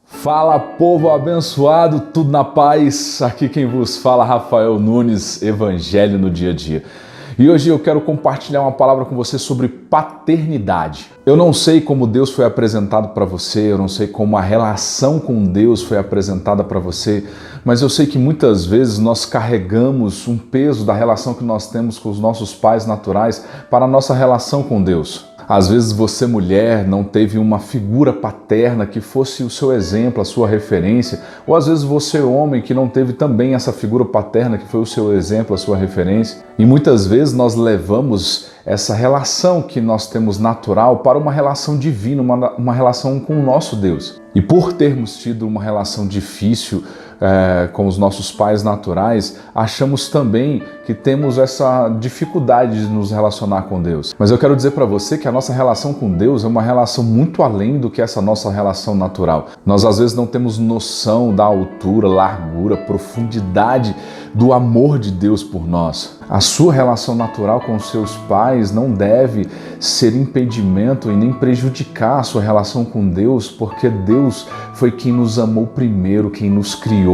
Fala, povo abençoado, tudo na paz? Aqui quem vos fala, Rafael Nunes, Evangelho no Dia a Dia. E hoje eu quero compartilhar uma palavra com você sobre paternidade. Eu não sei como Deus foi apresentado para você, eu não sei como a relação com Deus foi apresentada para você, mas eu sei que muitas vezes nós carregamos um peso da relação que nós temos com os nossos pais naturais para a nossa relação com Deus. Às vezes você, mulher, não teve uma figura paterna que fosse o seu exemplo, a sua referência, ou às vezes você, homem, que não teve também essa figura paterna que foi o seu exemplo, a sua referência. E muitas vezes nós levamos essa relação que nós temos natural para uma relação divina, uma relação com o nosso Deus. E por termos tido uma relação difícil com os nossos pais naturais, achamos também que temos essa dificuldade de nos relacionar com Deus. Mas eu quero dizer para você que a nossa relação com Deus é uma relação muito além do que essa nossa relação natural. Nós às vezes não temos noção da altura, largura, profundidade do amor de Deus por nós. A sua relação natural com os seus pais não deve ser impedimento e nem prejudicar a sua relação com Deus, porque Deus foi quem nos amou primeiro, quem nos criou.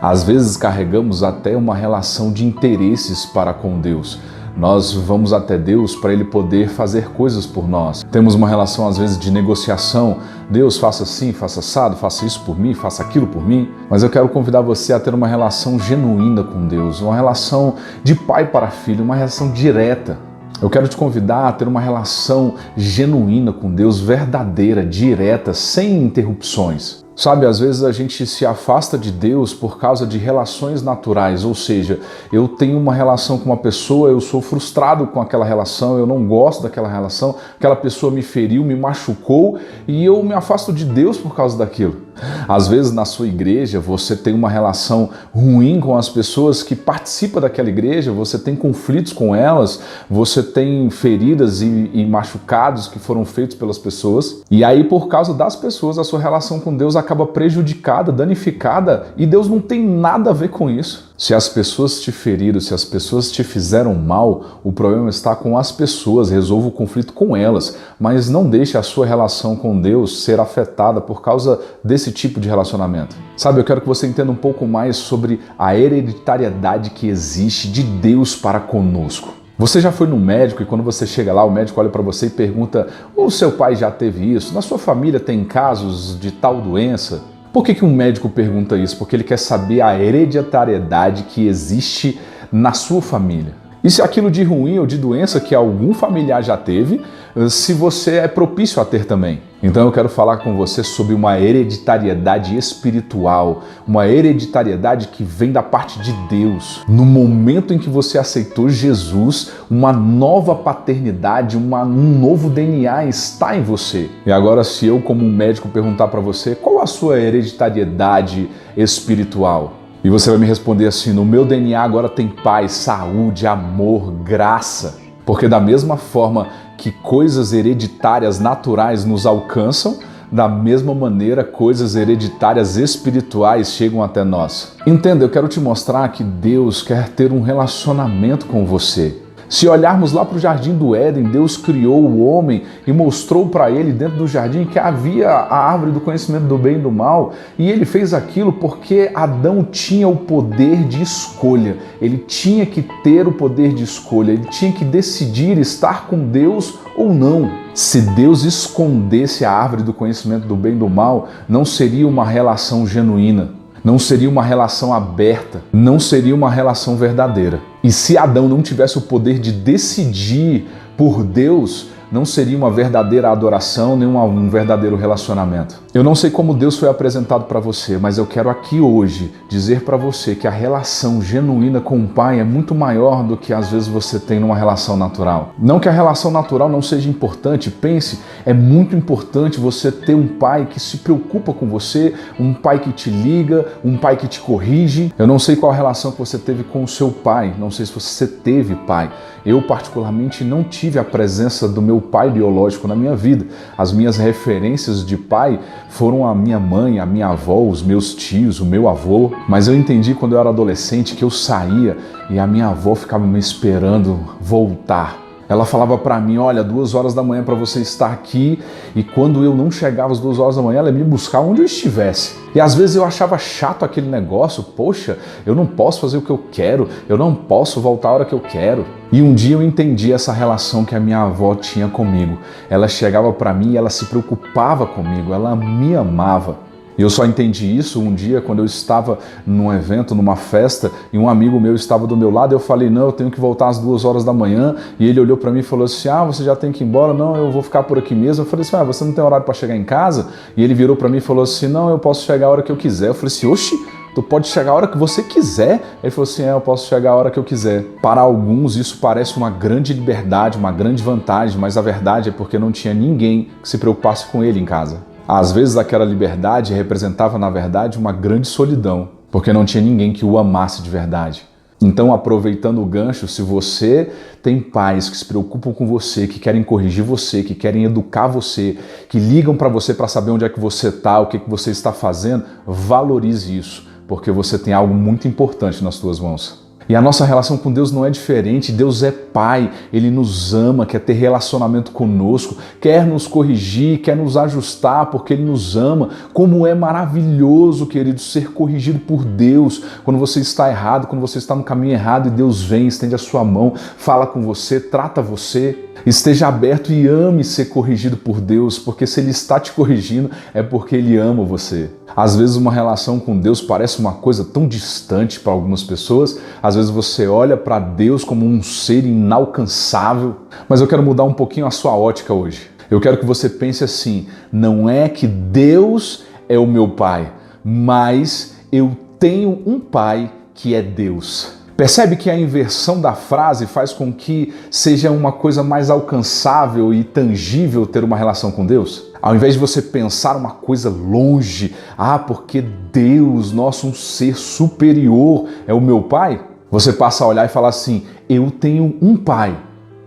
Às vezes carregamos até uma relação de interesses para com Deus. Nós vamos até Deus para Ele poder fazer coisas por nós. Temos uma relação às vezes de negociação. Deus, faça assim, faça assado, faça isso por mim, faça aquilo por mim. Mas eu quero convidar você a ter uma relação genuína com Deus, uma relação de pai para filho, uma relação direta. Eu quero te convidar a ter uma relação genuína com Deus, verdadeira, direta, sem interrupções. Sabe, às vezes a gente se afasta de Deus por causa de relações naturais, ou seja, eu tenho uma relação com uma pessoa, eu sou frustrado com aquela relação, eu não gosto daquela relação, aquela pessoa me feriu, me machucou e eu me afasto de Deus por causa daquilo. Às vezes na sua igreja você tem uma relação ruim com as pessoas que participam daquela igreja, você tem conflitos com elas, você tem feridas e machucados que foram feitos pelas pessoas, e aí por causa das pessoas a sua relação com Deus acaba prejudicada, danificada, e Deus não tem nada a ver com isso. Se as pessoas te feriram, se as pessoas te fizeram mal, o problema está com as pessoas, resolva o conflito com elas, mas não deixe a sua relação com Deus ser afetada por causa desse tipo de relacionamento. Sabe, eu quero que você entenda um pouco mais sobre a hereditariedade que existe de Deus para conosco. Você já foi no médico e quando você chega lá, o médico olha para você e pergunta: o seu pai já teve isso? Na sua família tem casos de tal doença? Por que um médico pergunta isso? Porque ele quer saber a hereditariedade que existe na sua família. E se aquilo de ruim ou de doença que algum familiar já teve, se você é propício a ter também. Então eu quero falar com você sobre uma hereditariedade espiritual, uma hereditariedade que vem da parte de Deus. No momento em que você aceitou Jesus, uma nova paternidade, um novo DNA está em você. E agora, se eu como um médico perguntar para você qual a sua hereditariedade espiritual, e você vai me responder assim: no meu DNA agora tem paz, saúde, amor, graça. Porque da mesma forma que coisas hereditárias naturais nos alcançam, da mesma maneira coisas hereditárias espirituais chegam até nós. Entenda, eu quero te mostrar que Deus quer ter um relacionamento com você. Se olharmos lá para o Jardim do Éden, Deus criou o homem e mostrou para ele dentro do jardim que havia a árvore do conhecimento do bem e do mal, e ele fez aquilo porque Adão tinha o poder de escolha, ele tinha que ter o poder de escolha, ele tinha que decidir estar com Deus ou não. Se Deus escondesse a árvore do conhecimento do bem e do mal, não seria uma relação genuína. Não seria uma relação aberta, não seria uma relação verdadeira. E se Adão não tivesse o poder de decidir por Deus, não seria uma verdadeira adoração, nem um verdadeiro relacionamento. Eu não sei como Deus foi apresentado para você, mas eu quero aqui hoje dizer para você que a relação genuína com o Pai é muito maior do que às vezes você tem numa relação natural. Não que a relação natural não seja importante, pense, é muito importante você ter um pai que se preocupa com você, um pai que te liga, um pai que te corrige. Eu não sei qual a relação que você teve com o seu pai, não sei se você teve pai. Eu particularmente não tive a presença do meu pai biológico na minha vida. As minhas referências de pai foram a minha mãe, a minha avó, os meus tios, o meu avô. Mas eu entendi quando eu era adolescente que eu saía e a minha avó ficava me esperando voltar. Ela falava para mim, olha, 2 horas da manhã para você estar aqui, e quando eu não chegava às 2 horas da manhã, ela ia me buscar onde eu estivesse. E às vezes eu achava chato aquele negócio, poxa, eu não posso fazer o que eu quero, eu não posso voltar a hora que eu quero. E um dia eu entendi essa relação que a minha avó tinha comigo. Ela chegava para mim e ela se preocupava comigo, ela me amava. E eu só entendi isso um dia quando eu estava num evento, numa festa, e um amigo meu estava do meu lado, eu falei, não, eu tenho que voltar às 2 horas da manhã, e ele olhou para mim e falou assim, você já tem que ir embora? Não, eu vou ficar por aqui mesmo. Eu falei assim, você não tem horário para chegar em casa? E ele virou para mim e falou assim, não, eu posso chegar a hora que eu quiser. Eu falei assim, oxi, tu pode chegar a hora que você quiser? Ele falou assim, eu posso chegar a hora que eu quiser. Para alguns isso parece uma grande liberdade, uma grande vantagem, mas a verdade é porque não tinha ninguém que se preocupasse com ele em casa. Às vezes aquela liberdade representava, na verdade, uma grande solidão, porque não tinha ninguém que o amasse de verdade. Então, aproveitando o gancho, se você tem pais que se preocupam com você, que querem corrigir você, que querem educar você, que ligam para você para saber onde é que você está, o que você está fazendo, valorize isso, porque você tem algo muito importante nas suas mãos. E a nossa relação com Deus não é diferente. Deus é Pai, Ele nos ama, quer ter relacionamento conosco, quer nos corrigir, quer nos ajustar, porque Ele nos ama. Como é maravilhoso, querido, ser corrigido por Deus. Quando você está errado, quando você está no caminho errado e Deus vem, estende a sua mão, fala com você, trata você. Esteja aberto e ame ser corrigido por Deus, porque se Ele está te corrigindo, é porque Ele ama você. Às vezes uma relação com Deus parece uma coisa tão distante para algumas pessoas, às vezes você olha para Deus como um ser inalcançável, mas eu quero mudar um pouquinho a sua ótica hoje. Eu quero que você pense assim, não é que Deus é o meu Pai, mas eu tenho um Pai que é Deus. Percebe que a inversão da frase faz com que seja uma coisa mais alcançável e tangível ter uma relação com Deus? Ao invés de você pensar uma coisa longe, porque Deus, um ser superior, é o meu Pai, você passa a olhar e falar assim, eu tenho um Pai.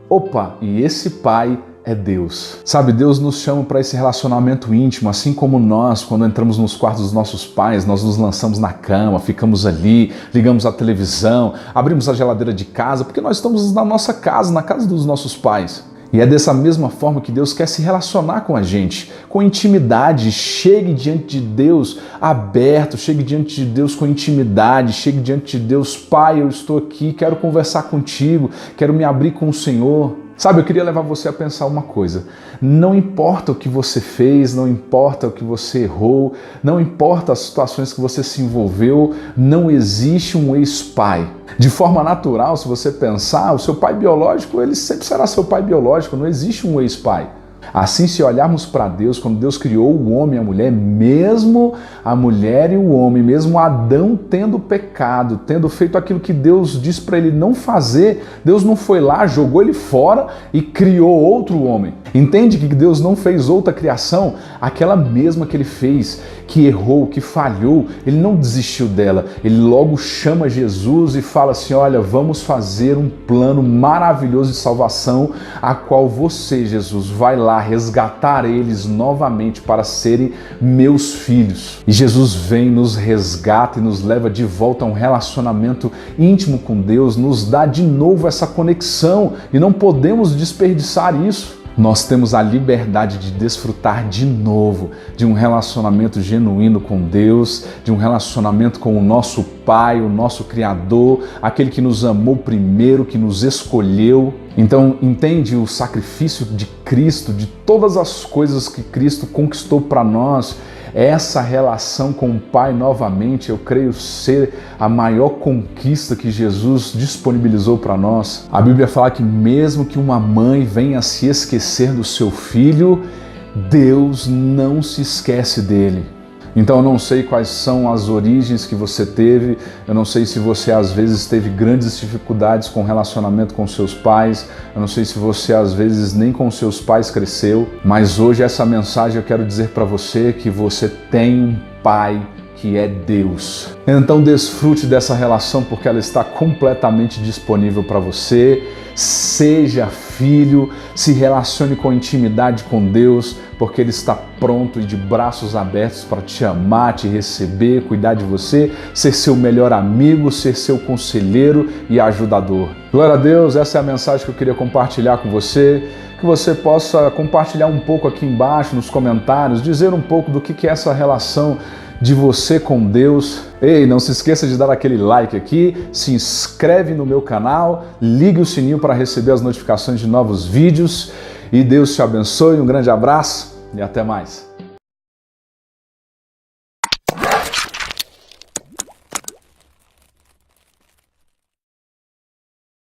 Opa, e esse Pai é Deus. Sabe, Deus nos chama para esse relacionamento íntimo, assim como nós, quando entramos nos quartos dos nossos pais, nós nos lançamos na cama, ficamos ali, ligamos a televisão, abrimos a geladeira de casa, porque nós estamos na nossa casa, na casa dos nossos pais. E é dessa mesma forma que Deus quer se relacionar com a gente, com intimidade. Chegue diante de Deus aberto, chegue diante de Deus com intimidade, chegue diante de Deus, Pai, eu estou aqui, quero conversar contigo, quero me abrir com o Senhor. Sabe, eu queria levar você a pensar uma coisa. Não importa o que você fez, não importa o que você errou, não importa as situações que você se envolveu, não existe um ex-pai. De forma natural, se você pensar, o seu pai biológico, ele sempre será seu pai biológico, não existe um ex-pai. Assim, se olharmos para Deus, quando Deus criou o homem e a mulher, mesmo a mulher e o homem, mesmo Adão tendo pecado, tendo feito aquilo que Deus disse para ele não fazer, Deus não foi lá, jogou ele fora e criou outro homem. Entende que Deus não fez outra criação? Aquela mesma que ele fez, que errou, que falhou, ele não desistiu dela. Ele logo chama Jesus e fala assim, olha, vamos fazer um plano maravilhoso de salvação, a qual você, Jesus, vai lá resgatar eles novamente para serem meus filhos. E Jesus vem, nos resgata e nos leva de volta a um relacionamento íntimo com Deus, nos dá de novo essa conexão e não podemos desperdiçar isso. Nós temos a liberdade de desfrutar de novo de um relacionamento genuíno com Deus, de um relacionamento com o nosso Pai, o nosso Criador, aquele que nos amou primeiro, que nos escolheu. Então, entende o sacrifício de Cristo, de todas as coisas que Cristo conquistou para nós. Essa relação com o Pai novamente, eu creio ser a maior conquista que Jesus disponibilizou para nós. A Bíblia fala que mesmo que uma mãe venha se esquecer do seu filho, Deus não se esquece dele. Então eu não sei quais são as origens que você teve, eu não sei se você às vezes teve grandes dificuldades com o relacionamento com seus pais, eu não sei se você às vezes nem com seus pais cresceu, mas hoje essa mensagem eu quero dizer para você que você tem um Pai que é Deus. Então desfrute dessa relação porque ela está completamente disponível para você, seja fiel filho, se relacione com intimidade com Deus, porque Ele está pronto e de braços abertos para te amar, te receber, cuidar de você, ser seu melhor amigo, ser seu conselheiro e ajudador. Glória a Deus, essa é a mensagem que eu queria compartilhar com você, que você possa compartilhar um pouco aqui embaixo nos comentários, dizer um pouco do que é essa relação de você com Deus. Ei, não se esqueça de dar aquele like aqui, se inscreve no meu canal, ligue o sininho para receber as notificações de novos vídeos e Deus te abençoe. Um grande abraço e até mais.